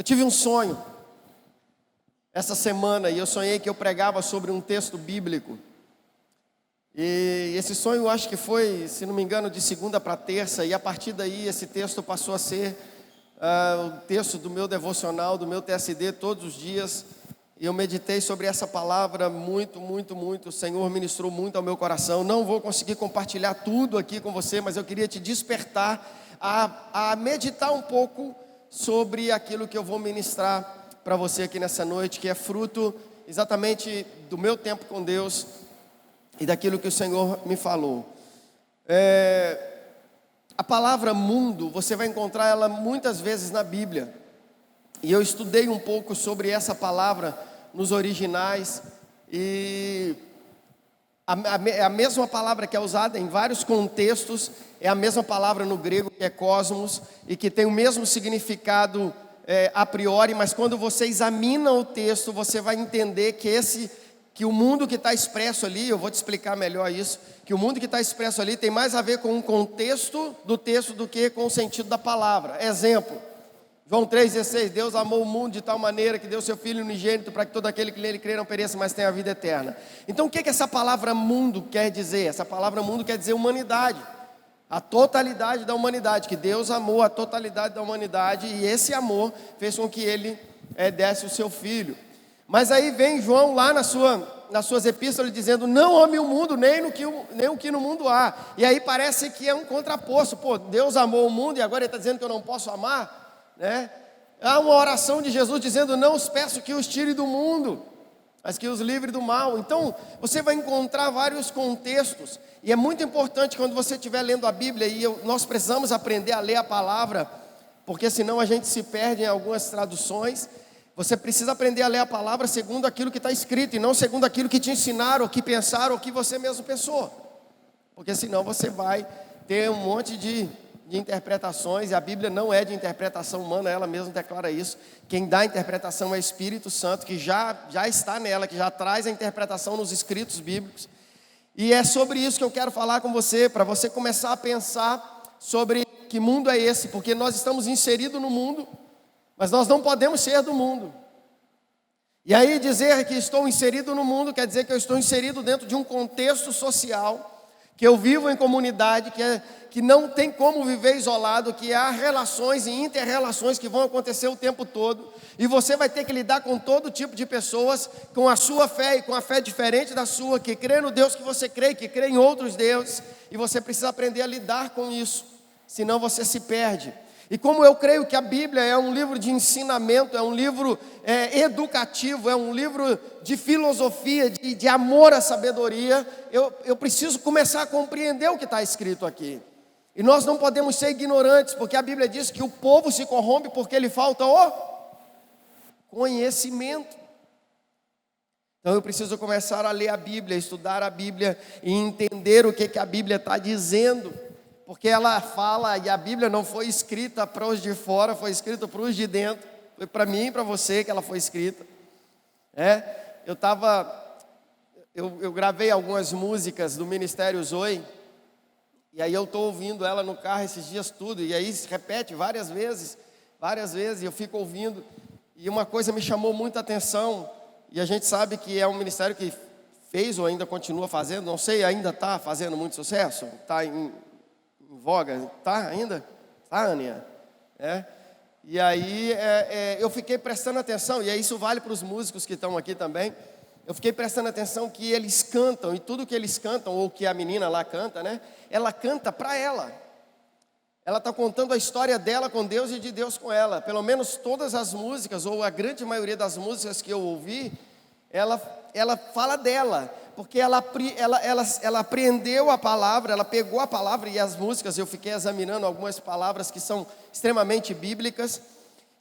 Eu tive um sonho essa semana e eu sonhei que eu pregava sobre um texto bíblico. E esse sonho eu acho que foi, se não me engano, de segunda para terça, e a partir daí esse texto passou a ser o texto do meu devocional, do meu TSD todos os dias. E eu meditei sobre essa palavra muito. O Senhor ministrou muito ao meu coração. Não vou conseguir compartilhar tudo aqui com você, mas eu queria te despertar a meditar um pouco sobre aquilo que eu vou ministrar para você aqui nessa noite, que é fruto exatamente do meu tempo com Deus e daquilo que o Senhor me falou. A palavra mundo, você vai encontrar ela muitas vezes na Bíblia. E eu estudei um pouco sobre essa palavra nos originais. E a mesma palavra que é usada em vários contextos é a mesma palavra no grego, que é cosmos, e que tem o mesmo significado a priori, mas quando você examina o texto, você vai entender que o mundo que está expresso ali, eu vou te explicar melhor isso, que o mundo que está expresso ali tem mais a ver com o contexto do texto do que com o sentido da palavra. Exemplo, João 3,16, Deus amou o mundo de tal maneira que deu seu Filho unigênito para que todo aquele que nele crê não pereça, mas tenha a vida eterna. Então o que essa palavra mundo quer dizer? Essa palavra mundo quer dizer humanidade, a totalidade da humanidade, que Deus amou a totalidade da humanidade e esse amor fez com que Ele desse o seu Filho. Mas aí vem João lá nas suas epístolas dizendo, não ame o mundo, nem o que no mundo há. E aí parece que é um contraposto. Pô, Deus amou o mundo e agora Ele está dizendo que eu não posso amar? Há uma oração de Jesus dizendo, não os peço que os tire do mundo, mas que os livre do mal. Então você vai encontrar vários contextos. E é muito importante quando você estiver lendo a Bíblia, nós precisamos aprender a ler a palavra, porque senão a gente se perde em algumas traduções. Você precisa aprender a ler a palavra segundo aquilo que está escrito, e não segundo aquilo que te ensinaram, ou que pensaram, ou que você mesmo pensou. Porque senão você vai ter um monte de interpretações, e a Bíblia não é de interpretação humana, ela mesma declara isso. Quem dá a interpretação é o Espírito Santo, que já está nela, que já traz a interpretação nos escritos bíblicos. E é sobre isso que eu quero falar com você, para você começar a pensar sobre que mundo é esse, porque nós estamos inseridos no mundo, mas nós não podemos ser do mundo. E aí dizer que estou inserido no mundo quer dizer que eu estou inserido dentro de um contexto social, que eu vivo em comunidade, que não tem como viver isolado, que há relações e inter-relações que vão acontecer o tempo todo, e você vai ter que lidar com todo tipo de pessoas, com a sua fé e com a fé diferente da sua, que crê no Deus que você crê, que crê em outros deuses, e você precisa aprender a lidar com isso, senão você se perde. E como eu creio que a Bíblia é um livro de ensinamento, é um livro educativo, é um livro de filosofia, de amor à sabedoria, eu preciso começar a compreender o que está escrito aqui. E nós não podemos ser ignorantes, porque a Bíblia diz que o povo se corrompe porque lhe falta o conhecimento. Então eu preciso começar a ler a Bíblia, estudar a Bíblia e entender o que a Bíblia está dizendo. Porque ela fala, e a Bíblia não foi escrita para os de fora, foi escrita para os de dentro. Foi para mim e para você que ela foi escrita. Eu gravei algumas músicas do Ministério Zoe, e aí eu estou ouvindo ela no carro esses dias tudo, e aí se repete várias vezes, e eu fico ouvindo, e uma coisa me chamou muita atenção, e a gente sabe que é um ministério que fez ou ainda continua fazendo, não sei, ainda está fazendo muito sucesso, está em voga, tá ainda? Tá, Aninha? E aí eu fiquei prestando atenção, e aí isso vale para os músicos que estão aqui também. Eu fiquei prestando atenção que eles cantam, e tudo que eles cantam, ou que a menina lá canta, ela canta para ela. Ela está contando a história dela com Deus e de Deus com ela. Pelo menos todas as músicas, ou a grande maioria das músicas que eu ouvi, ela fala dela. Porque ela aprendeu a palavra, ela pegou a palavra e as músicas, eu fiquei examinando algumas palavras que são extremamente bíblicas,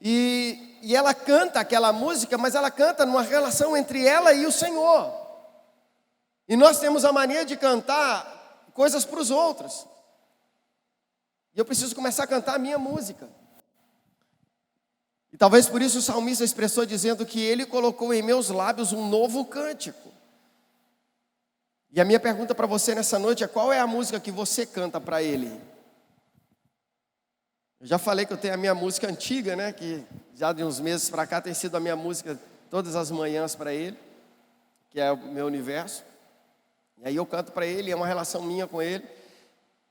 e ela canta aquela música, mas ela canta numa relação entre ela e o Senhor. E nós temos a mania de cantar coisas para os outros, e eu preciso começar a cantar a minha música. E talvez por isso o salmista expressou dizendo que ele colocou em meus lábios um novo cântico. E a minha pergunta para você nessa noite é: qual é a música que você canta para Ele? Eu já falei que eu tenho a minha música antiga, né? Que já de uns meses para cá tem sido a minha música todas as manhãs para ele, que é o meu universo. E aí eu canto para ele, é uma relação minha com ele.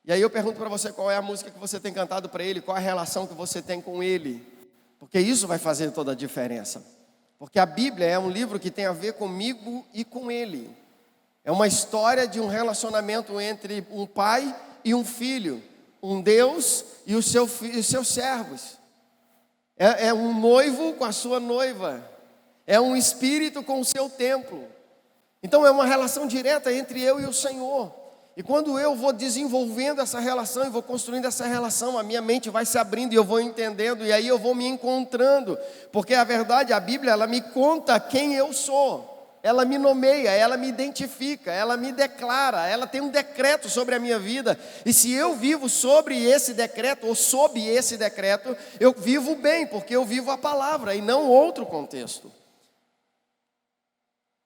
E aí eu pergunto para você qual é a música que você tem cantado para ele, qual é a relação que você tem com ele. Porque isso vai fazer toda a diferença. Porque a Bíblia é um livro que tem a ver comigo e com ele. É uma história de um relacionamento entre um pai e um filho. Um Deus e os seus servos. É um noivo com a sua noiva. É um espírito com o seu templo. Então é uma relação direta entre eu e o Senhor. E quando eu vou desenvolvendo essa relação e vou construindo essa relação, a minha mente vai se abrindo e eu vou entendendo, e aí eu vou me encontrando. Porque a verdade, a Bíblia, ela me conta quem eu sou. Ela me nomeia, ela me identifica, ela me declara, ela tem um decreto sobre a minha vida. E se eu vivo sobre esse decreto, ou sob esse decreto, eu vivo bem, porque eu vivo a palavra e não outro contexto.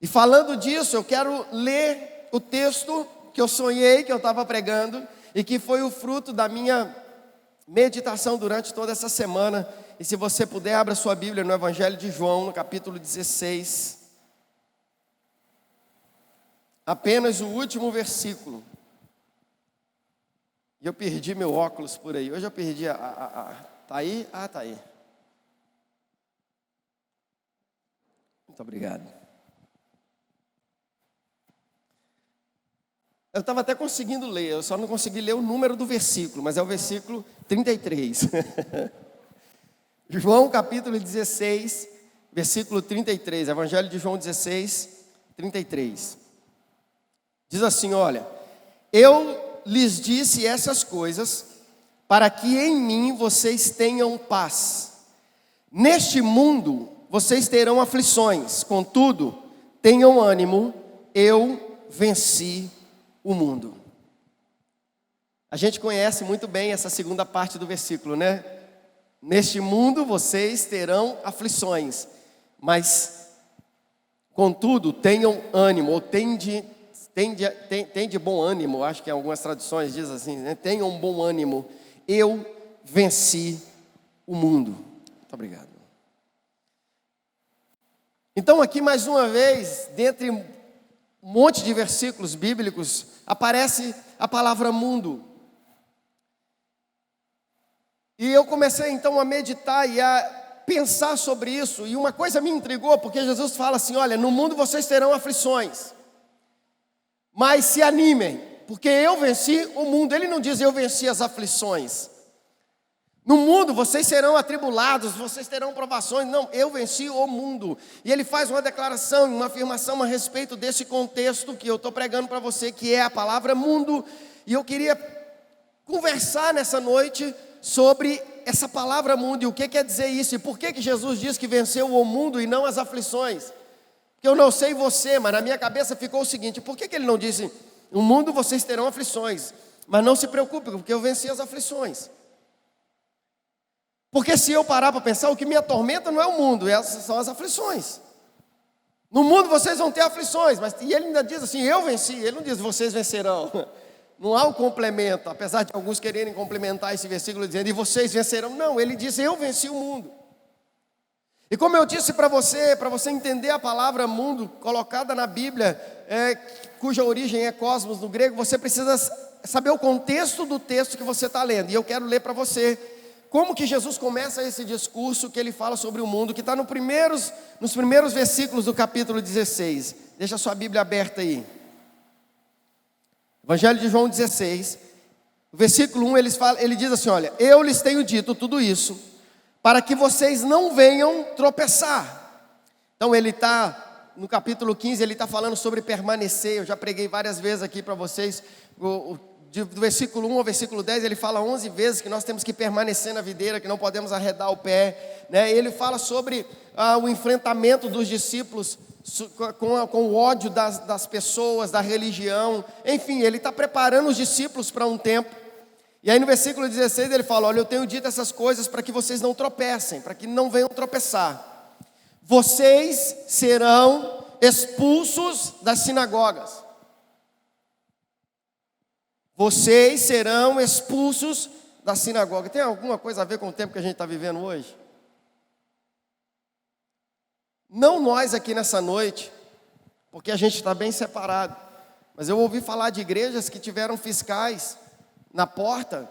E falando disso, eu quero ler o texto que eu sonhei, que eu estava pregando, e que foi o fruto da minha meditação durante toda essa semana. E se você puder, abra sua Bíblia no Evangelho de João, no capítulo 16. Apenas o último versículo. E eu perdi meu óculos por aí. Hoje eu perdi Tá aí? Ah, tá aí. Muito obrigado. Eu estava até conseguindo ler, eu só não consegui ler o número do versículo, mas é o versículo 33. João capítulo 16, versículo 33. Evangelho de João 16, 33. Diz assim, olha: eu lhes disse essas coisas para que em mim vocês tenham paz. Neste mundo vocês terão aflições, contudo, tenham ânimo, eu venci o mundo. A gente conhece muito bem essa segunda parte do versículo, né? Neste mundo vocês terão aflições, mas, contudo, tenham ânimo, ou tende bom ânimo, acho que em algumas traduções diz assim, né? Tenham um bom ânimo, eu venci o mundo. Muito obrigado. Então aqui mais uma vez, dentre um monte de versículos bíblicos, aparece a palavra mundo. E eu comecei então a meditar e a pensar sobre isso, e uma coisa me intrigou, porque Jesus fala assim, olha, no mundo vocês terão aflições, mas se animem, porque eu venci o mundo. Ele não diz eu venci as aflições. No mundo vocês serão atribulados, vocês terão provações. Não, eu venci o mundo. E ele faz uma declaração, uma afirmação a respeito desse contexto que eu estou pregando para você, que é a palavra mundo. E eu queria conversar nessa noite sobre essa palavra mundo e o que quer dizer isso. E por que Jesus diz que venceu o mundo e não as aflições? Porque eu não sei você, mas na minha cabeça ficou o seguinte: por que ele não disse, no mundo vocês terão aflições, mas não se preocupe, porque eu venci as aflições? Porque se eu parar para pensar, o que me atormenta não é o mundo, essas são as aflições. No mundo vocês vão ter aflições, e ele ainda diz assim, eu venci, ele não diz vocês vencerão. Não há um complemento, apesar de alguns quererem complementar esse versículo dizendo, e vocês vencerão. Não, ele diz, eu venci o mundo. E como eu disse para você entender a palavra mundo, colocada na Bíblia, cuja origem é cosmos no grego, você precisa saber o contexto do texto que você está lendo. E eu quero ler para você como que Jesus começa esse discurso que ele fala sobre o mundo, que está nos primeiros versículos do capítulo 16. Deixa a sua Bíblia aberta aí. Evangelho de João 16, versículo 1, ele diz assim, olha, eu lhes tenho dito tudo isso, para que vocês não venham tropeçar. Então ele está, no capítulo 15, ele está falando sobre permanecer. Eu já preguei várias vezes aqui para vocês, do versículo 1 ao versículo 10, ele fala 11 vezes que nós temos que permanecer na videira, que não podemos arredar o pé, né? Ele fala sobre o enfrentamento dos discípulos com o ódio das pessoas, da religião. Enfim, ele está preparando os discípulos para um tempo. E aí no versículo 16 ele fala, olha, eu tenho dito essas coisas para que vocês não tropecem, para que não venham tropeçar. Vocês serão expulsos das sinagogas. Vocês serão expulsos da sinagoga tem alguma coisa a ver com o tempo que a gente está vivendo hoje? Não nós aqui nessa noite, porque a gente está bem separado, mas eu ouvi falar de igrejas que tiveram fiscais na porta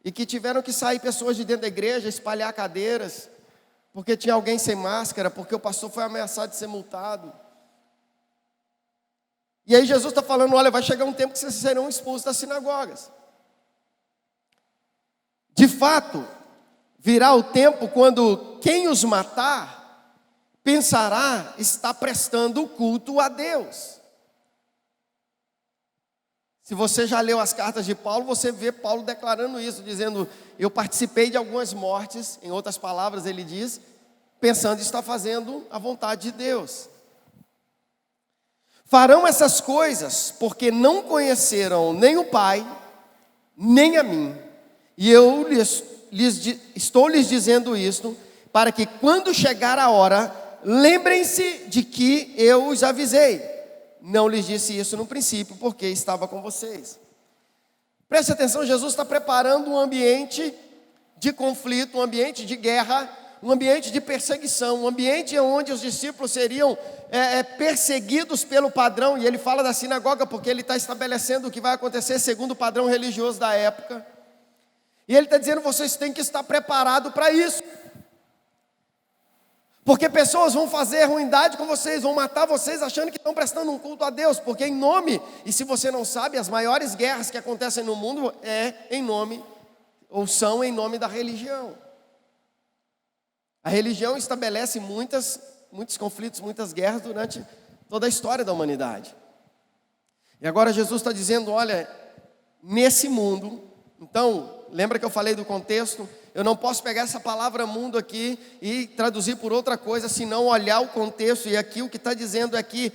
e que tiveram que sair pessoas de dentro da igreja, espalhar cadeiras, porque tinha alguém sem máscara, porque o pastor foi ameaçado de ser multado. E aí Jesus está falando, olha, vai chegar um tempo que vocês serão expulsos das sinagogas. De fato, virá o tempo quando quem os matar pensará estar prestando culto a Deus. Se você já leu as cartas de Paulo, você vê Paulo declarando isso, dizendo, eu participei de algumas mortes, em outras palavras ele diz, pensando estar fazendo a vontade de Deus. Farão essas coisas porque não conheceram nem o Pai, nem a mim. E eu estou lhes dizendo isto, para que quando chegar a hora, lembrem-se de que eu os avisei. Não lhes disse isso no princípio, porque estava com vocês. Preste atenção, Jesus está preparando um ambiente de conflito, um ambiente de guerra, um ambiente de perseguição, um ambiente onde os discípulos seriam perseguidos pelo padrão, e ele fala da sinagoga porque ele está estabelecendo o que vai acontecer segundo o padrão religioso da época. E ele está dizendo, vocês têm que estar preparados para isso. Porque pessoas vão fazer ruindade com vocês, vão matar vocês achando que estão prestando um culto a Deus, porque em nome, e se você não sabe, as maiores guerras que acontecem no mundo são em nome da religião. A religião estabelece muitos conflitos, muitas guerras durante toda a história da humanidade. E agora Jesus está dizendo, olha, nesse mundo, então, lembra que eu falei do contexto? Eu não posso pegar essa palavra mundo aqui e traduzir por outra coisa, senão olhar o contexto. E aqui o que está dizendo é que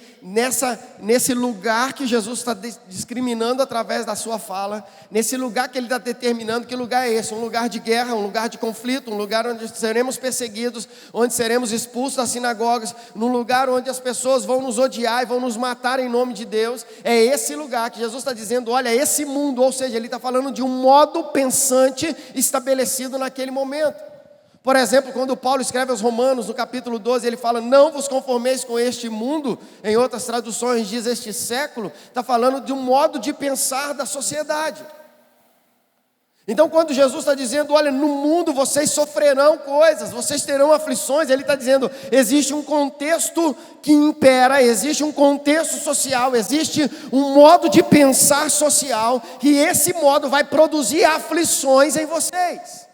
nesse lugar que Jesus está discriminando através da sua fala, nesse lugar que ele está determinando, que lugar é esse? Um lugar de guerra, um lugar de conflito, um lugar onde seremos perseguidos, onde seremos expulsos das sinagogas, num lugar onde as pessoas vão nos odiar e vão nos matar em nome de Deus. É esse lugar que Jesus está dizendo, olha, esse mundo, ou seja, ele está falando de um modo pensante estabelecido naquele momento. Por exemplo, quando Paulo escreve aos Romanos, no capítulo 12, ele fala, não vos conformeis com este mundo, em outras traduções diz este século, está falando de um modo de pensar da sociedade. Então quando Jesus está dizendo, olha, no mundo vocês sofrerão coisas, vocês terão aflições, ele está dizendo, existe um contexto que impera, existe um contexto social, existe um modo de pensar social, que esse modo vai produzir aflições em vocês.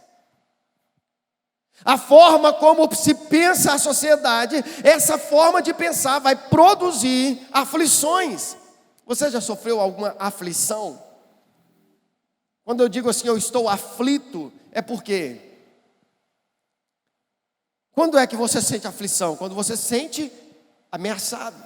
A forma como se pensa a sociedade, essa forma de pensar vai produzir aflições. Você já sofreu alguma aflição? Quando eu digo assim, eu estou aflito, é porque quando é que você sente aflição? Quando você se sente ameaçado.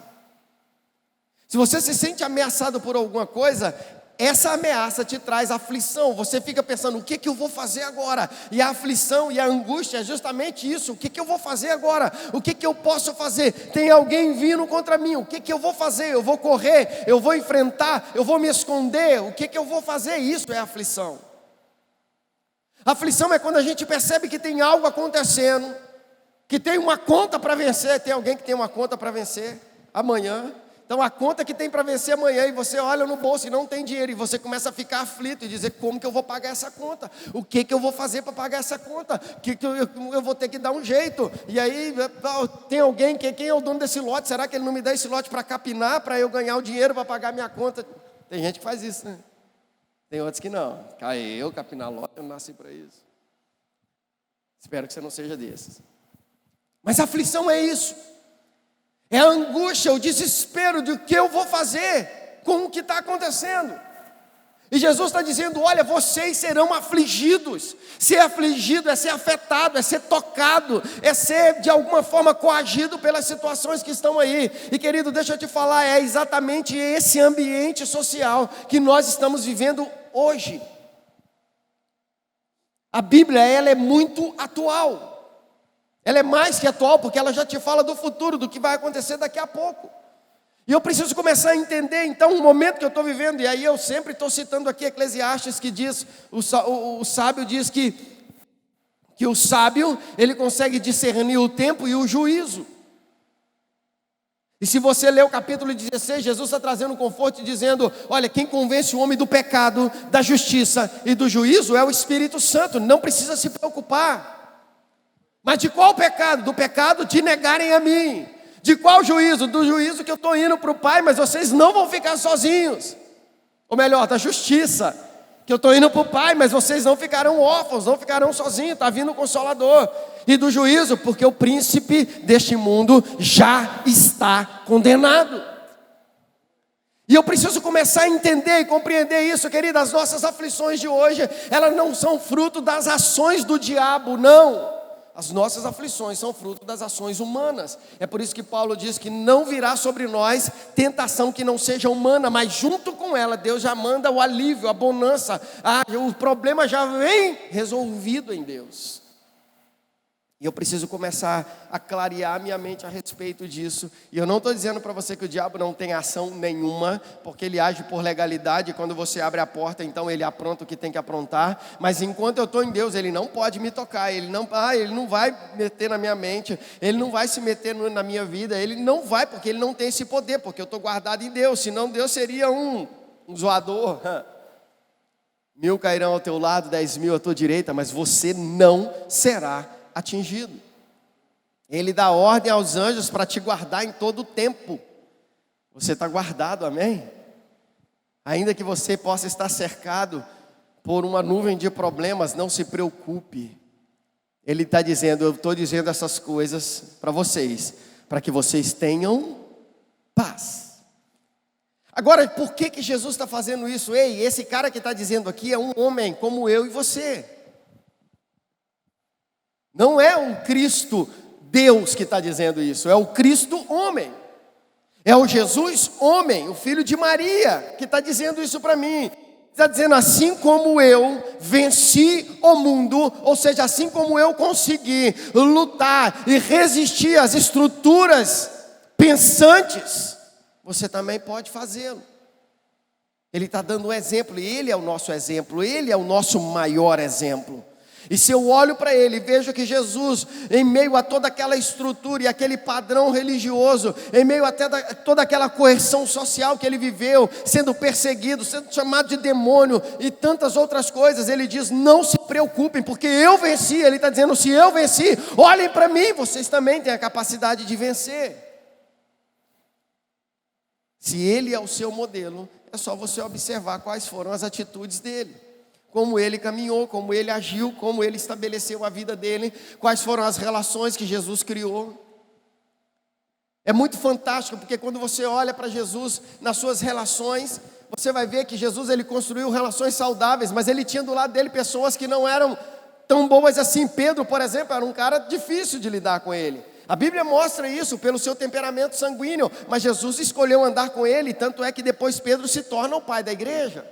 Se você se sente ameaçado por alguma coisa, essa ameaça te traz aflição. Você fica pensando, o que eu vou fazer agora? E a aflição e a angústia é justamente isso. O que eu vou fazer agora? O que eu posso fazer? Tem alguém vindo contra mim. O que eu vou fazer? Eu vou correr? Eu vou enfrentar? Eu vou me esconder? O que eu vou fazer? Isso é aflição. Aflição é quando a gente percebe que tem algo acontecendo, que tem uma conta para vencer. Tem alguém que tem uma conta para vencer amanhã. Então a conta que tem para vencer amanhã, e você olha no bolso e não tem dinheiro, e você começa a ficar aflito e dizer, como que eu vou pagar essa conta? O que eu vou fazer para pagar essa conta? Que eu vou ter que dar um jeito. E aí tem alguém, quem é o dono desse lote? Será que ele não me dá esse lote para capinar, para eu ganhar o dinheiro para pagar minha conta? Tem gente que faz isso, né? Tem outros que não. Eu capinar lote, eu não nasci para isso. Espero que você não seja desses. Mas a aflição é isso. É a angústia, o desespero de o que eu vou fazer com o que está acontecendo. E Jesus está dizendo, olha, vocês serão afligidos. Ser afligido é ser afetado, é ser tocado, é ser de alguma forma coagido pelas situações que estão aí. E querido, deixa eu te falar, é exatamente esse ambiente social que nós estamos vivendo hoje. A Bíblia, ela é muito atual. Ela é mais que atual, porque ela já te fala do futuro, do que vai acontecer daqui a pouco. E eu preciso começar a entender, então, o momento que eu estou vivendo. E aí eu sempre estou citando aqui Eclesiastes, que diz, o sábio diz que o sábio, ele consegue discernir o tempo e o juízo. E se você ler o capítulo 16, Jesus está trazendo conforto e dizendo: olha, quem convence o homem do pecado, da justiça e do juízo é o Espírito Santo, não precisa se preocupar. Mas de qual pecado? Do pecado de negarem a mim. De qual juízo? Do juízo que eu estou indo para o Pai, mas vocês não vão ficar sozinhos. Ou melhor, da justiça, que eu estou indo para o Pai, mas vocês não ficarão órfãos, não ficarão sozinhos, está vindo o Consolador. E do juízo, porque o príncipe deste mundo já está condenado. E eu preciso começar a entender e compreender isso, querida. As nossas aflições de hoje, elas não são fruto das ações do diabo, não. As nossas aflições são fruto das ações humanas. É por isso que Paulo diz que não virá sobre nós tentação que não seja humana, mas junto com ela, Deus já manda o alívio, a bonança. O problema já vem resolvido em Deus. E eu preciso começar a clarear minha mente a respeito disso. E eu não estou dizendo para você que o diabo não tem ação nenhuma, porque ele age por legalidade. E quando você abre a porta, então ele apronta o que tem que aprontar. Mas enquanto eu estou em Deus, ele não pode me tocar. Ele não vai meter na minha mente. Ele não vai se meter na minha vida. Ele não vai, porque ele não tem esse poder. Porque eu estou guardado em Deus. Senão Deus seria um zoador. 1000 cairão ao teu lado, 10.000 à tua direita, mas você não será atingido. Ele dá ordem aos anjos para te guardar em todo o tempo. Você está guardado, amém? Ainda que você possa estar cercado por uma nuvem de problemas, não se preocupe. Ele está dizendo: eu estou dizendo essas coisas para vocês, para que vocês tenham paz. Agora, por que Jesus está fazendo isso? Ei, esse cara que está dizendo aqui é um homem como eu e você. Não é um Cristo Deus que está dizendo isso, é o Cristo homem. É o Jesus homem, o filho de Maria, que está dizendo isso para mim. Está dizendo: assim como eu venci o mundo, ou seja, assim como eu consegui lutar e resistir às estruturas pensantes, você também pode fazê-lo. Ele está dando um exemplo, e Ele é o nosso exemplo, Ele é o nosso maior exemplo. E se eu olho para Ele e vejo que Jesus, em meio a toda aquela estrutura e aquele padrão religioso, em meio a toda aquela coerção social que Ele viveu, sendo perseguido, sendo chamado de demônio e tantas outras coisas, Ele diz: não se preocupem, porque eu venci. Ele está dizendo: se eu venci, olhem para mim, vocês também têm a capacidade de vencer. Se Ele é o seu modelo, é só você observar quais foram as atitudes dele. Como ele caminhou, como ele agiu, como ele estabeleceu a vida dele, quais foram as relações que Jesus criou. É muito fantástico, porque quando você olha para Jesus nas suas relações, você vai ver que Jesus, ele construiu relações saudáveis, mas ele tinha do lado dele pessoas que não eram tão boas assim. Pedro, por exemplo, era um cara difícil de lidar com ele. A Bíblia mostra isso pelo seu temperamento sanguíneo, mas Jesus escolheu andar com ele, tanto é que depois Pedro se torna o pai da igreja.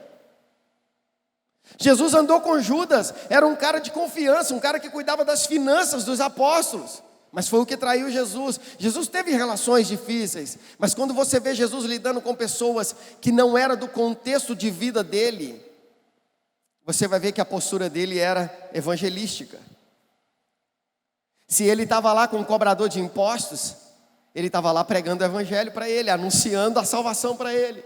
Jesus andou com Judas, era um cara de confiança, um cara que cuidava das finanças dos apóstolos, mas foi o que traiu Jesus. Jesus teve relações difíceis, mas quando você vê Jesus lidando com pessoas que não era do contexto de vida dele, você vai ver que a postura dele era evangelística. Se ele estava lá com um cobrador de impostos, ele estava lá pregando o evangelho para ele, anunciando a salvação para ele.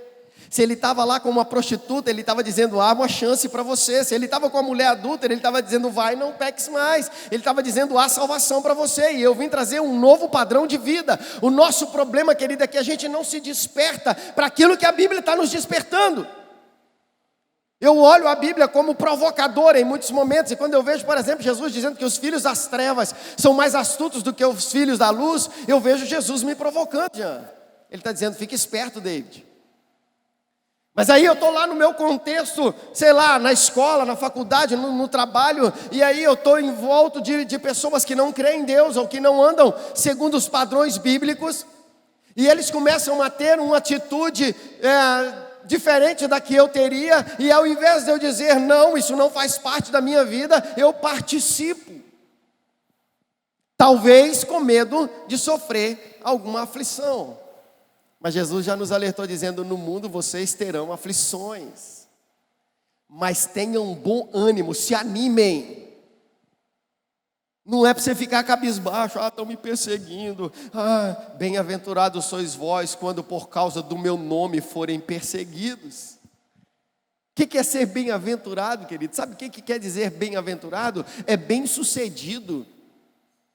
Se ele estava lá com uma prostituta, ele estava dizendo: há uma chance para você. Se ele estava com uma mulher adúltera, ele estava dizendo: vai, não peques mais. Ele estava dizendo: há salvação para você. E eu vim trazer um novo padrão de vida. O nosso problema, querido, é que a gente não se desperta para aquilo que a Bíblia está nos despertando. Eu olho a Bíblia como provocadora em muitos momentos. E quando eu vejo, por exemplo, Jesus dizendo que os filhos das trevas são mais astutos do que os filhos da luz, eu vejo Jesus me provocando. Ele está dizendo: fique esperto, David. Mas aí eu estou lá no meu contexto, sei lá, na escola, na faculdade, no trabalho, e aí eu estou envolto de pessoas que não creem em Deus, ou que não andam segundo os padrões bíblicos, e eles começam a ter uma atitude diferente da que eu teria, e ao invés de eu dizer: não, isso não faz parte da minha vida, eu participo. Talvez com medo de sofrer alguma aflição. Mas Jesus já nos alertou dizendo: no mundo vocês terão aflições, mas tenham bom ânimo, se animem. Não é para você ficar cabisbaixo: estão me perseguindo. Bem-aventurados sois vós quando por causa do meu nome forem perseguidos. O que é ser bem-aventurado, querido? Sabe o que quer dizer bem-aventurado? É bem-sucedido.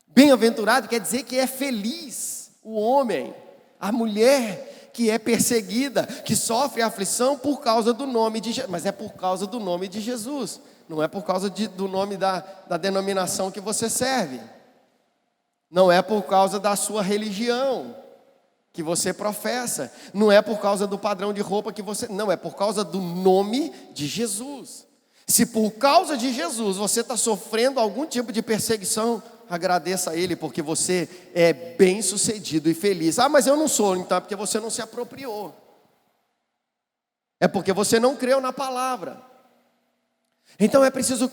Bem-aventurado quer dizer que é feliz o homem, a mulher que é perseguida, que sofre aflição por causa do nome de Jesus. Mas é por causa do nome de Jesus, não é por causa do nome da denominação que você serve. Não é por causa da sua religião que você professa. Não é por causa do padrão de roupa que você... Não, é por causa do nome de Jesus. Se por causa de Jesus você está sofrendo algum tipo de perseguição, agradeça a Ele, porque você é bem sucedido e feliz. Mas eu não sou, então é porque você não se apropriou. É porque você não creu na palavra. Então é preciso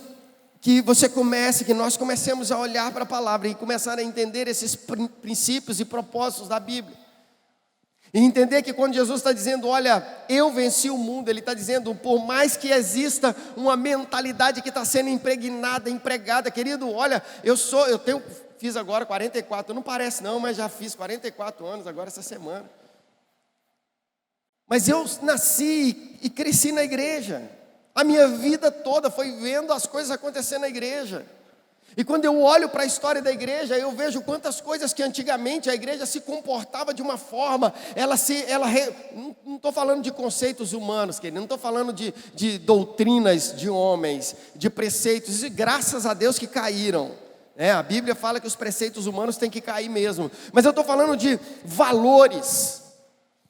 que nós comecemos a olhar para a palavra e começar a entender esses princípios e propósitos da Bíblia. E entender que quando Jesus está dizendo: olha, eu venci o mundo, Ele está dizendo, por mais que exista uma mentalidade que está sendo empregada, querido, olha, fiz agora 44, não parece não, mas já fiz 44 anos agora essa semana. Mas eu nasci e cresci na igreja, a minha vida toda foi vendo as coisas acontecer na igreja. E quando eu olho para a história da igreja, eu vejo quantas coisas que antigamente a igreja se comportava de uma forma, não estou falando de conceitos humanos, querido, não estou falando de doutrinas de homens, de preceitos, e graças a Deus que caíram. A Bíblia fala que os preceitos humanos têm que cair mesmo, mas eu estou falando de valores,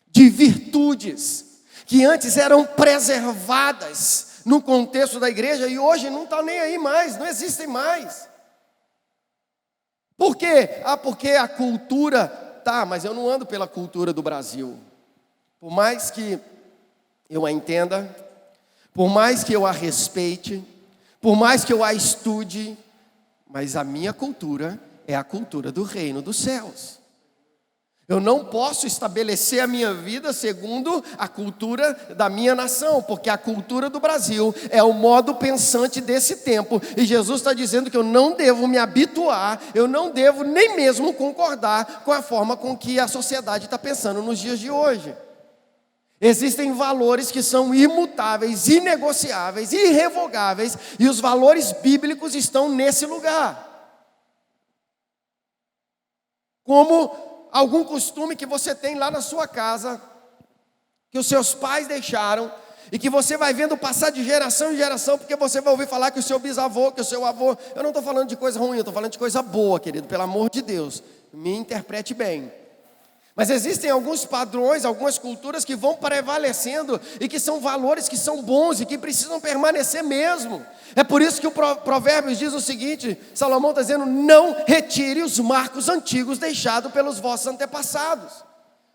de virtudes, que antes eram preservadas no contexto da igreja e hoje não estão nem aí mais, não existem mais. Por quê? Porque a cultura, mas eu não ando pela cultura do Brasil. Por mais que eu a entenda, por mais que eu a respeite, por mais que eu a estude, mas a minha cultura é a cultura do reino dos céus. Eu não posso estabelecer a minha vida segundo a cultura da minha nação, porque a cultura do Brasil é o modo pensante desse tempo, e Jesus está dizendo que eu não devo me habituar, eu não devo nem mesmo concordar com a forma com que a sociedade está pensando nos dias de hoje. Existem valores que são imutáveis, inegociáveis, irrevogáveis, e os valores bíblicos estão nesse lugar. Como algum costume que você tem lá na sua casa, que os seus pais deixaram, e que você vai vendo passar de geração em geração, porque você vai ouvir falar que o seu bisavô, que o seu avô... Eu não estou falando de coisa ruim, eu estou falando de coisa boa, querido, pelo amor de Deus, me interprete bem. Mas existem alguns padrões, algumas culturas que vão prevalecendo, e que são valores que são bons, e que precisam permanecer mesmo. É por isso que o Provérbios diz o seguinte, Salomão está dizendo: não retire os marcos antigos deixados pelos vossos antepassados.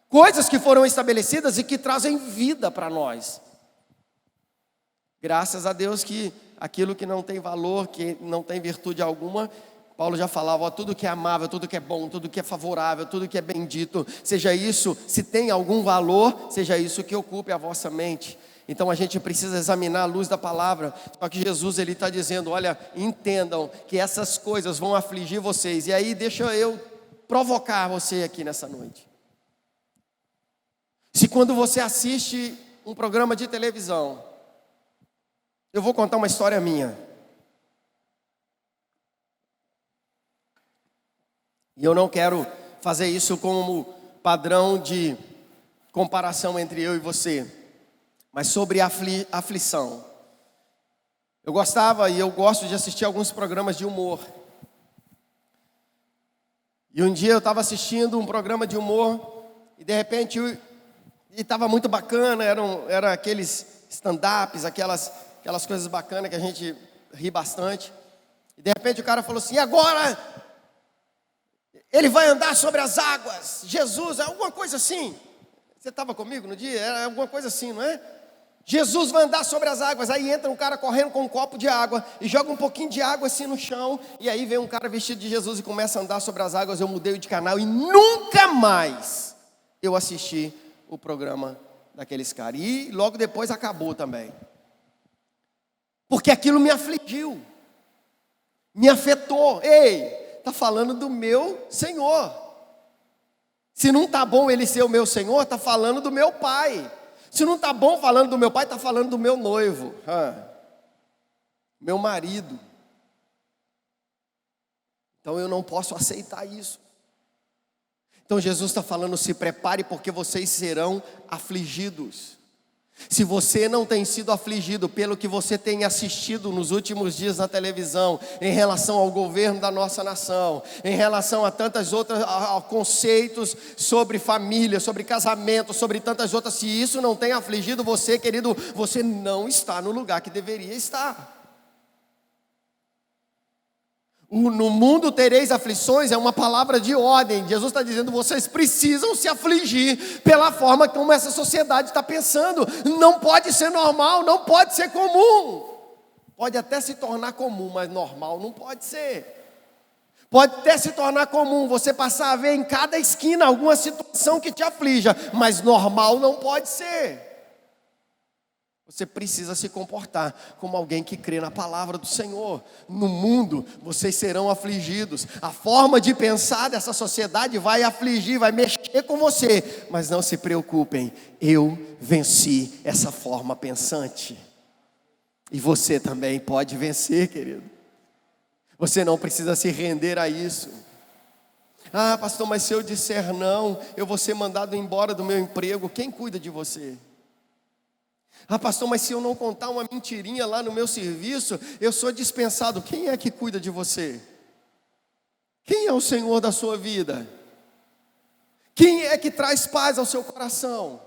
Coisas que foram estabelecidas e que trazem vida para nós. Graças a Deus que aquilo que não tem valor, que não tem virtude alguma, Paulo já falava: tudo que é amável, tudo que é bom, tudo que é favorável, tudo que é bendito, seja isso, se tem algum valor, seja isso que ocupe a vossa mente. Então a gente precisa examinar a luz da palavra. Só que Jesus, ele está dizendo: olha, entendam que essas coisas vão afligir vocês. E aí deixa eu provocar você aqui nessa noite. Se quando você assiste um programa de televisão, eu vou contar uma história minha, e eu não quero fazer isso como padrão de comparação entre eu e você, mas sobre aflição. Eu gostava e eu gosto de assistir alguns programas de humor. E um dia eu estava assistindo um programa de humor, e de repente, estava muito bacana, eram aqueles stand-ups, aquelas coisas bacanas que a gente ri bastante. E de repente o cara falou assim: agora ele vai andar sobre as águas, Jesus, alguma coisa assim. Você estava comigo no dia? Era alguma coisa assim, não é? Jesus vai andar sobre as águas. Aí entra um cara correndo com um copo de água e joga um pouquinho de água assim no chão, e aí vem um cara vestido de Jesus e começa a andar sobre as águas. Eu mudei de canal e nunca mais eu assisti o programa daqueles caras. E logo depois acabou também. Porque aquilo me afligiu, me afetou. Ei, está falando do meu Senhor. Se não está bom ele ser o meu Senhor, está falando do meu pai. Se não está bom falando do meu pai, está falando do meu noivo, meu marido. Então eu não posso aceitar isso. Então Jesus está falando, se prepare porque vocês serão afligidos. Se você não tem sido afligido pelo que você tem assistido nos últimos dias na televisão, em relação ao governo da nossa nação, em relação a tantas outras a conceitos sobre família, sobre casamento, sobre tantas outras, se isso não tem afligido você, querido, você não está no lugar que deveria estar. No mundo tereis aflições, é uma palavra de ordem. Jesus está dizendo, vocês precisam se afligir pela forma como essa sociedade está pensando. Não pode ser normal, não pode ser comum. Pode até se tornar comum, mas normal não pode ser. Pode até se tornar comum você passar a ver em cada esquina alguma situação que te aflija, mas normal não pode ser. Você precisa se comportar como alguém que crê na palavra do Senhor. No mundo, vocês serão afligidos. A forma de pensar dessa sociedade vai afligir, vai mexer com você. Mas não se preocupem, eu venci essa forma pensante. E você também pode vencer, querido. Você não precisa se render a isso. Ah, pastor, mas se eu disser não, eu vou ser mandado embora do meu emprego. Quem cuida de você? Ah, pastor, mas se eu não contar uma mentirinha lá no meu serviço, eu sou dispensado. Quem é que cuida de você? Quem é o Senhor da sua vida? Quem é que traz paz ao seu coração?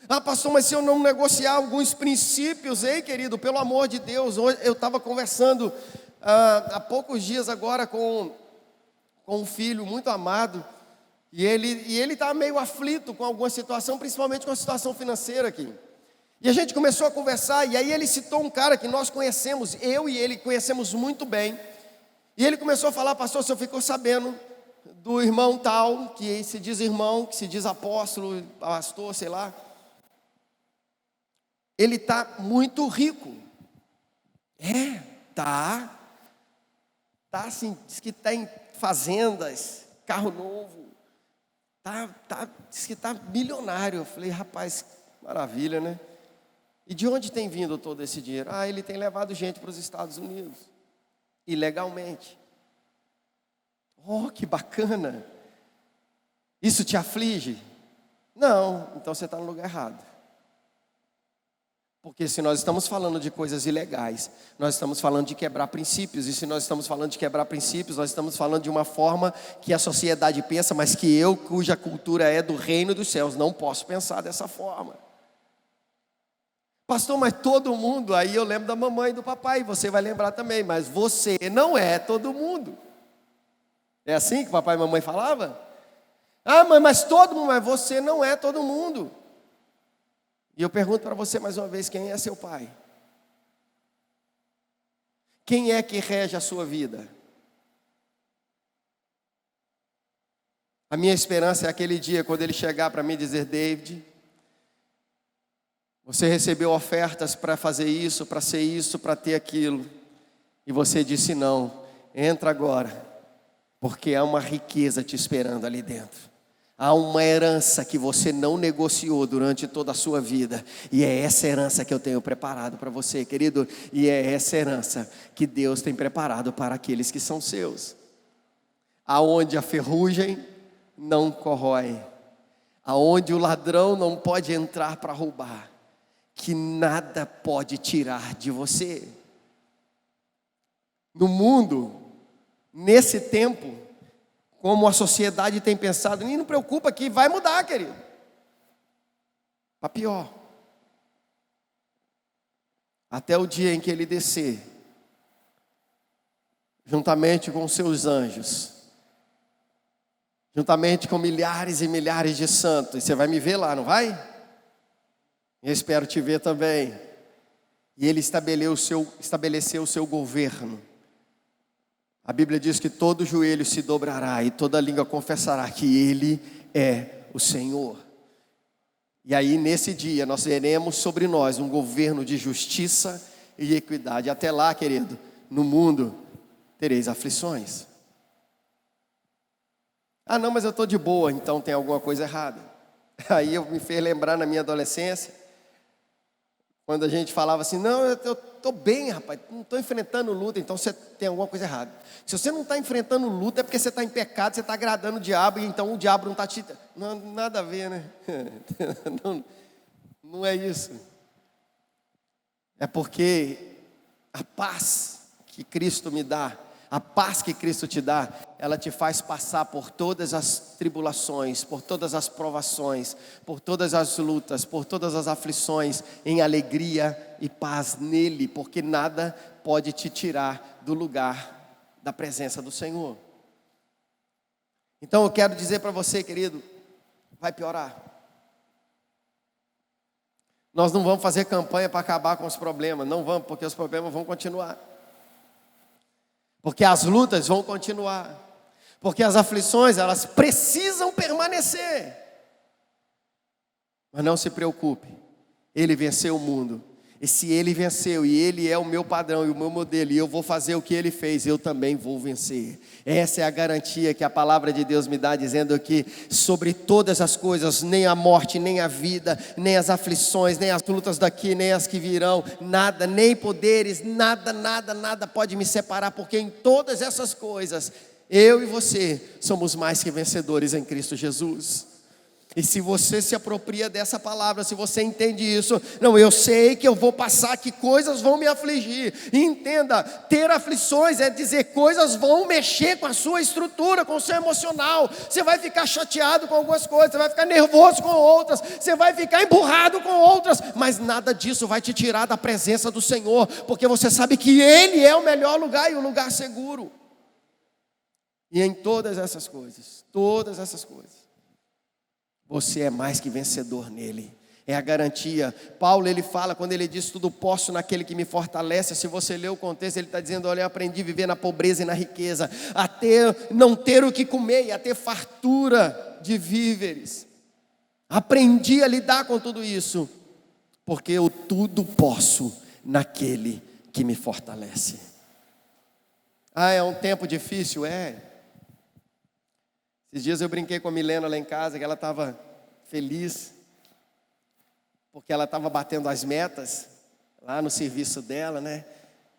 Ah, pastor, mas se eu não negociar alguns princípios, ei, querido, pelo amor de Deus. Hoje eu estava conversando há poucos dias agora com um filho muito amado. E ele está meio aflito com alguma situação, principalmente com a situação financeira aqui. E a gente começou a conversar, e aí ele citou um cara que nós conhecemos, eu e ele conhecemos muito bem. E ele começou a falar, pastor, o senhor ficou sabendo do irmão tal, que se diz irmão, que se diz apóstolo, pastor, sei lá. Ele está muito rico. Tá assim, diz que tem fazendas, carro novo. Diz que está milionário. Eu falei, rapaz, maravilha, né? E de onde tem vindo todo esse dinheiro? Ah, ele tem levado gente para os Estados Unidos, ilegalmente. Oh, que bacana. Isso te aflige? Não, então você está no lugar errado. Porque se nós estamos falando de coisas ilegais, nós estamos falando de quebrar princípios. E se nós estamos falando de quebrar princípios, nós estamos falando de uma forma que a sociedade pensa, mas que eu, cuja cultura é do reino dos céus, não posso pensar dessa forma. Pastor, mas todo mundo, aí eu lembro da mamãe e do papai, você vai lembrar também, mas você não é todo mundo. É assim que papai e mamãe falavam? Ah, mãe, mas todo mundo, mas você não é todo mundo. E eu pergunto para você mais uma vez, quem é seu pai? Quem é que rege a sua vida? A minha esperança é aquele dia quando ele chegar para mim e dizer, David, você recebeu ofertas para fazer isso, para ser isso, para ter aquilo. E você disse não, entra agora, porque há uma riqueza te esperando ali dentro. Há uma herança que você não negociou durante toda a sua vida. E é essa herança que eu tenho preparado para você, querido. E é essa herança que Deus tem preparado para aqueles que são seus. Aonde a ferrugem não corrói, aonde o ladrão não pode entrar para roubar, que nada pode tirar de você. No mundo, nesse tempo, como a sociedade tem pensado, nem não preocupa que vai mudar, querido. Para pior. Até o dia em que ele descer, juntamente com os seus anjos, juntamente com milhares e milhares de santos. Você vai me ver lá, não vai? Eu espero te ver também. E ele estabeleceu o seu governo. A Bíblia diz que todo joelho se dobrará e toda língua confessará que Ele é o Senhor. E aí, nesse dia, nós veremos sobre nós um governo de justiça e equidade. Até lá, querido, no mundo tereis aflições. Ah, não, mas eu estou de boa, então tem alguma coisa errada. Aí eu me fez lembrar na minha adolescência, quando a gente falava assim, não, eu estou bem, rapaz, não estou enfrentando luta, então você tem alguma coisa errada. Se você não está enfrentando luta, é porque você está em pecado, você está agradando o diabo, e então o diabo não está te... Não, nada a ver, né? Não é isso. É porque a paz que Cristo me dá, a paz que Cristo te dá, ela te faz passar por todas as tribulações, por todas as provações, por todas as lutas, por todas as aflições, em alegria e paz nele, porque nada pode te tirar do lugar da presença do Senhor. Então eu quero dizer para você, querido, vai piorar. Nós não vamos fazer campanha para acabar com os problemas, não vamos, porque os problemas vão continuar. Porque as lutas vão continuar. Porque as aflições, elas precisam permanecer. Mas não se preocupe, Ele venceu o mundo. E se Ele venceu, e Ele é o meu padrão e o meu modelo, e eu vou fazer o que Ele fez, eu também vou vencer. Essa é a garantia que a palavra de Deus me dá, dizendo que sobre todas as coisas, nem a morte, nem a vida, nem as aflições, nem as lutas daqui, nem as que virão, nada, nem poderes, nada pode me separar, porque em todas essas coisas, eu e você somos mais que vencedores em Cristo Jesus. E se você se apropria dessa palavra, se você entende isso, não, eu sei que eu vou passar, que coisas vão me afligir. E entenda, ter aflições é dizer coisas vão mexer com a sua estrutura, com o seu emocional. Você vai ficar chateado com algumas coisas, você vai ficar nervoso com outras, você vai ficar emburrado com outras, mas nada disso vai te tirar da presença do Senhor, porque você sabe que Ele é o melhor lugar e o lugar seguro. E em todas essas coisas, você é mais que vencedor nele. É a garantia. Paulo, ele fala, quando ele diz tudo posso naquele que me fortalece. Se você ler o contexto, ele está dizendo, olha, eu aprendi a viver na pobreza e na riqueza, a não ter o que comer e a ter fartura de víveres. Aprendi a lidar com tudo isso, porque eu tudo posso naquele que me fortalece. Ah, é um tempo difícil? É. Esses dias eu brinquei com a Milena lá em casa, que ela estava feliz, porque ela estava batendo as metas lá no serviço dela, né?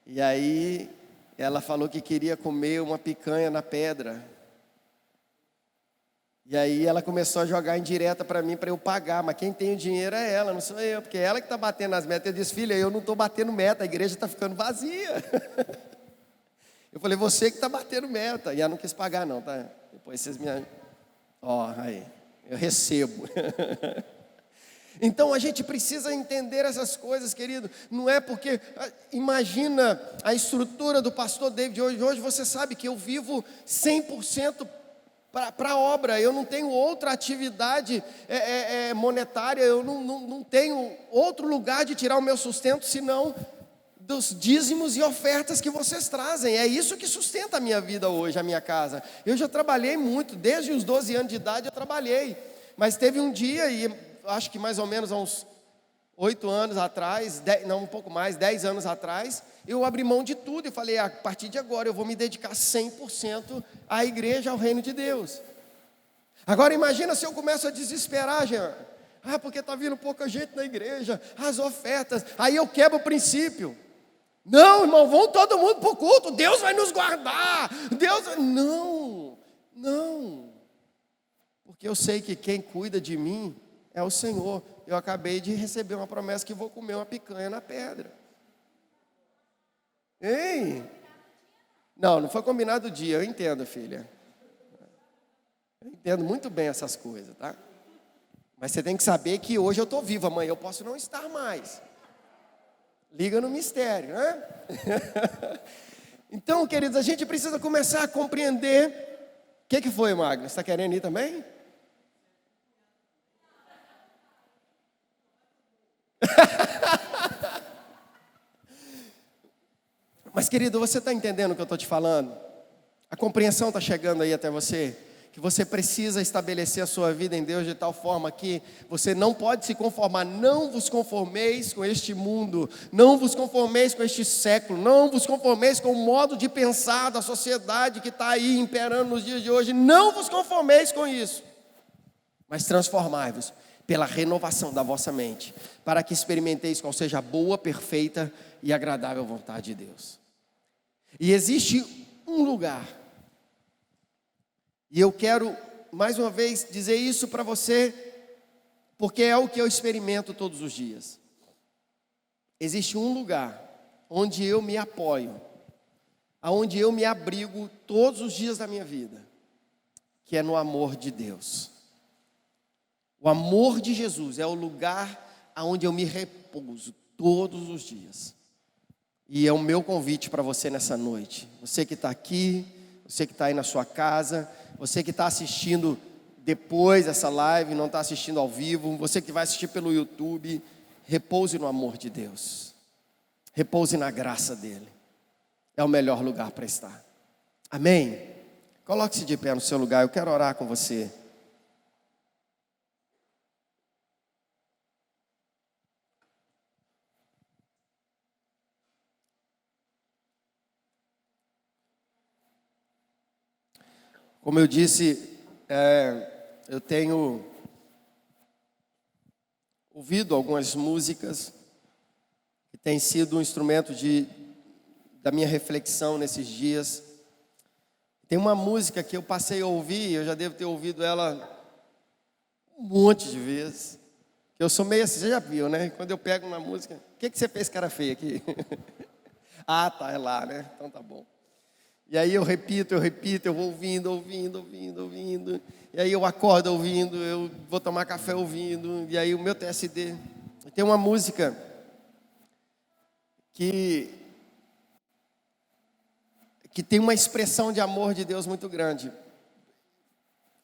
E aí ela falou que queria comer uma picanha na pedra. E aí ela começou a jogar indireta para mim, para eu pagar, mas quem tem o dinheiro é ela, não sou eu, porque é ela que está batendo as metas. Eu disse, filha, eu não estou batendo meta, a igreja está ficando vazia. Eu falei, você que está batendo meta. E ela não quis pagar não, tá? Depois vocês me... aí, eu recebo. Então a gente precisa entender essas coisas, querido. Não é porque... Imagina a estrutura do pastor David hoje. Hoje você sabe que eu vivo 100% para a obra. Eu não tenho outra atividade monetária. Eu não tenho outro lugar de tirar o meu sustento, senão... dos dízimos e ofertas que vocês trazem. É isso que sustenta a minha vida hoje, a minha casa. Eu já trabalhei muito, desde os 12 anos de idade eu trabalhei. Mas teve um dia, e acho que mais ou menos há uns 8 anos atrás, um pouco mais, 10 anos atrás, eu abri mão de tudo e falei, a partir de agora eu vou me dedicar 100% à igreja, ao reino de Deus. Agora imagina se eu começo a desesperar, Jean. Porque está vindo pouca gente na igreja, as ofertas, aí eu quebro o princípio. Não, irmão, vão todo mundo para o culto, Deus vai nos guardar, Não, porque eu sei que quem cuida de mim é o Senhor. Eu acabei de receber uma promessa que vou comer uma picanha na pedra. Ei? Não foi combinado o dia, eu entendo, filha. Eu entendo muito bem essas coisas, tá? Mas você tem que saber que hoje eu estou vivo, amanhã eu posso não estar mais. Liga no mistério, né? Então, queridos, a gente precisa começar a compreender. O que foi, Magno? Você está querendo ir também? Mas, querido, você está entendendo o que eu estou te falando? A compreensão está chegando aí até você? que você precisa estabelecer a sua vida em Deus de tal forma que você não pode se conformar. Não vos conformeis com este mundo, não vos conformeis com este século, não vos conformeis com o modo de pensar da sociedade que está aí imperando nos dias de hoje. Não vos conformeis com isso, mas transformai-vos pela renovação da vossa mente, para que experimenteis qual seja a boa, perfeita e agradável vontade de Deus. E existe um lugar, e eu quero mais uma vez dizer isso para você, porque é o que eu experimento todos os dias. Existe um lugar onde eu me apoio, aonde eu me abrigo todos os dias da minha vida, que é no amor de Deus. O amor de Jesus é o lugar aonde eu me repouso todos os dias. E é o meu convite para você nessa noite. Você que está aqui, você que está aí na sua casa, você que está assistindo depois dessa live, não está assistindo ao vivo, você que vai assistir pelo YouTube, repouse no amor de Deus. Repouse na graça dEle. É o melhor lugar para estar. Amém? Coloque-se de pé no seu lugar, eu quero orar com você. Como eu disse, eu tenho ouvido algumas músicas que têm sido um instrumento da minha reflexão nesses dias. Tem uma música que eu passei a ouvir, eu já devo ter ouvido ela um monte de vezes. Eu sou meio assim, você já viu, né? Quando eu pego uma música, o que você fez, cara feia aqui? Ah, tá, é lá, né? Então tá bom. E aí eu repito, eu vou ouvindo. E aí eu acordo ouvindo, eu vou tomar café ouvindo. E aí o meu TSD. Tem uma música que tem uma expressão de amor de Deus muito grande.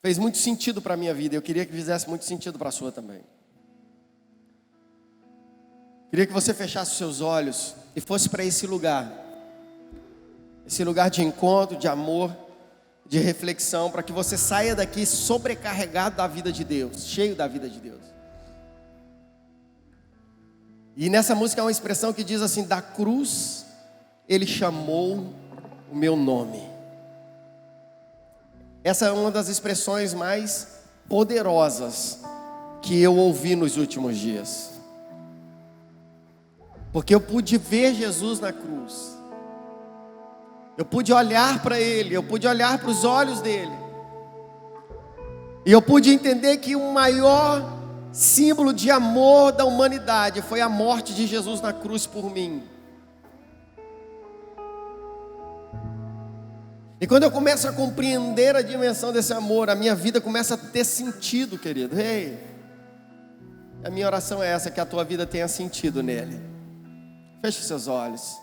Fez muito sentido para a minha vida. Eu queria que fizesse muito sentido para a sua também. Queria que você fechasse os seus olhos e fosse para esse lugar. Esse lugar de encontro, de amor, de reflexão, para que você saia daqui sobrecarregado da vida de Deus, cheio da vida de Deus. E nessa música há uma expressão que diz assim: da cruz Ele chamou o meu nome. Essa é uma das expressões mais poderosas que eu ouvi nos últimos dias. Porque eu pude ver Jesus na cruz. Eu pude olhar para Ele, eu pude olhar para os olhos dEle. E eu pude entender que o maior símbolo de amor da humanidade foi a morte de Jesus na cruz por mim. E quando eu começo a compreender a dimensão desse amor, a minha vida começa a ter sentido, querido. Ei, a minha oração é essa, que a tua vida tenha sentido nele. Feche seus olhos.